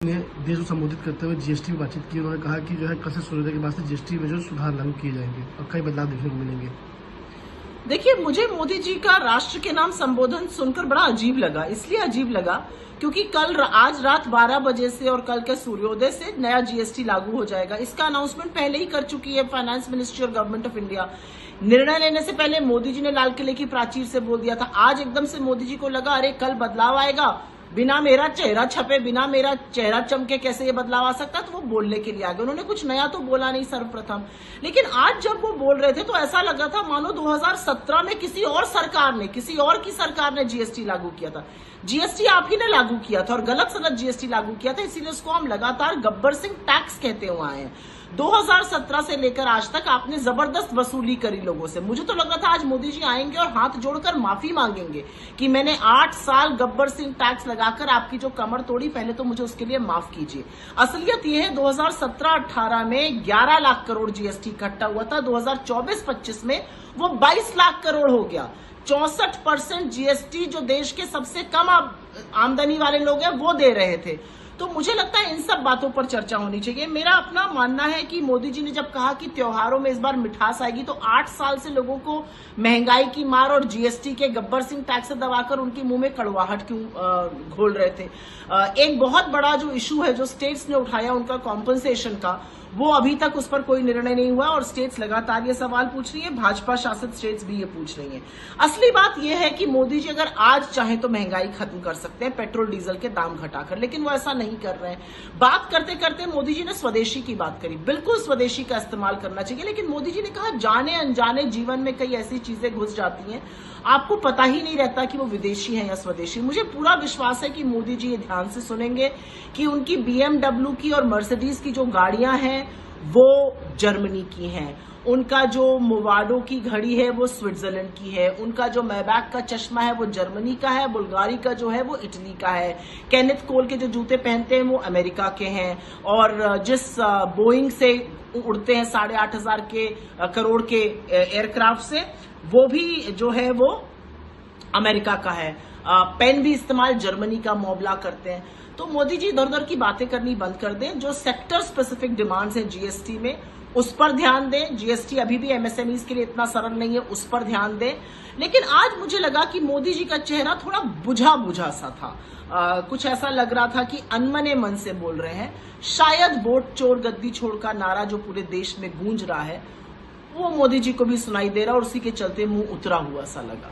ने देश को संबोधित करते हुए जीएसटी की बातचीत की। उन्होंने कहा कि जो है कल से सूर्योदय के बाद से जीएसटी में जो सुधार लागू किए जाएंगे और कई बदलाव देखने को मिलेंगे। देखिए, मुझे मोदी जी का राष्ट्र के नाम संबोधन सुनकर बड़ा अजीब लगा। इसलिए अजीब लगा क्योंकि आज रात 12 बजे से और कल के सूर्योदय से नया जीएसटी लागू हो जाएगा। इसका अनाउंसमेंट पहले ही कर चुकी है फाइनेंस मिनिस्ट्री और गवर्नमेंट ऑफ इंडिया। निर्णय लेने से पहले मोदी जी ने लाल किले की प्राचीर से बोल दिया था। आज एकदम से मोदी जी को लगा अरे कल बदलाव आएगा, बिना मेरा चेहरा छपे, बिना मेरा चेहरा चमके कैसे ये बदलाव आ सकता है, तो वो बोलने के लिए आ गए। उन्होंने कुछ नया तो बोला नहीं सर्वप्रथम, लेकिन आज जब वो बोल रहे थे तो ऐसा लगा था मानो 2017 में किसी और की सरकार ने जीएसटी लागू किया था। जीएसटी आप ही ने लागू किया था और गलत सलत जीएसटी लागू किया था, इसीलिए उसको हम लगातार गब्बर सिंह टैक्स कहते हुए आए हैं। 2017 से लेकर आज तक आपने जबरदस्त वसूली करी लोगों से। मुझे तो लग रहा था आज मोदी जी आएंगे और हाथ जोड़कर माफी मांगेंगे कि मैंने 8 साल गब्बर सिंह टैक्स लगाकर आपकी जो कमर तोड़ी, पहले तो मुझे उसके लिए माफ कीजिए। असलियत यह है 2017-18 में 11 लाख करोड़ जीएसटी इकट्ठा हुआ था, 2024-25 में वो 22 लाख करोड़ हो गया। 64% जीएसटी जो देश के सबसे कम आमदनी वाले लोग हैं वो दे रहे थे। तो मुझे लगता है इन सब बातों पर चर्चा होनी चाहिए। मेरा अपना मानना है कि मोदी जी ने जब कहा कि त्योहारों में इस बार मिठास आएगी, तो 8 साल से लोगों को महंगाई की मार और जीएसटी के गब्बर सिंह टैक्स से दबाकर उनके मुंह में कड़वाहट क्यों घोल रहे थे। एक बहुत बड़ा जो इशू है जो स्टेट्स ने उठाया उनका कॉम्पनसेशन का, वो अभी तक उस पर कोई निर्णय नहीं हुआ और स्टेट्स लगातार ये सवाल पूछ रही है, भाजपा शासित स्टेट्स भी ये पूछ रही हैं। असली बात ये है कि मोदी जी अगर आज चाहे तो महंगाई खत्म कर सकते हैं पेट्रोल डीजल के दाम घटाकर, लेकिन वो ऐसा नहीं कर रहे हैं। बात करते करते मोदी जी ने स्वदेशी की बात करी। बिल्कुल स्वदेशी का इस्तेमाल करना चाहिए, लेकिन मोदी जी ने कहा जाने अनजाने जीवन में कई ऐसी चीजें घुस जाती हैं आपको पता ही नहीं रहता कि वो विदेशी है या स्वदेशी। मुझे पूरा विश्वास है कि मोदी जी ये ध्यान से सुनेंगे कि उनकी BMW की और मर्सिडीज की जो गाड़ियां हैं वो जर्मनी की हैं, उनका जो मोवाडो की घड़ी है वो स्विट्जरलैंड की है, उनका जो मैबैक का चश्मा है वो जर्मनी का है, बुल्गारी का जो है वो इटली का है, केनेथ कोल के जो जूते पहनते हैं वो अमेरिका के हैं, और जिस बोइंग से उड़ते हैं 8,500 करोड़ के एयरक्राफ्ट से, वो भी जो है वो अमेरिका का है। पेन भी इस्तेमाल जर्मनी का मोबला करते हैं। तो मोदी जी इधर उधर की बातें करनी बंद कर दें। जो सेक्टर स्पेसिफिक डिमांड्स हैं जीएसटी में उस पर ध्यान दें। जीएसटी अभी भी एमएसएमईज के लिए इतना सरल नहीं है, उस पर ध्यान दें। लेकिन आज मुझे लगा कि मोदी जी का चेहरा थोड़ा बुझा बुझा सा था। कुछ ऐसा लग रहा था कि अनमने मन से बोल रहे हैं। शायद वोट चोर गद्दी छोड़ का नारा जो पूरे देश में गूंज रहा है वो मोदी जी को भी सुनाई दे रहा और उसी के चलते मुंह उतरा हुआ सा लगा।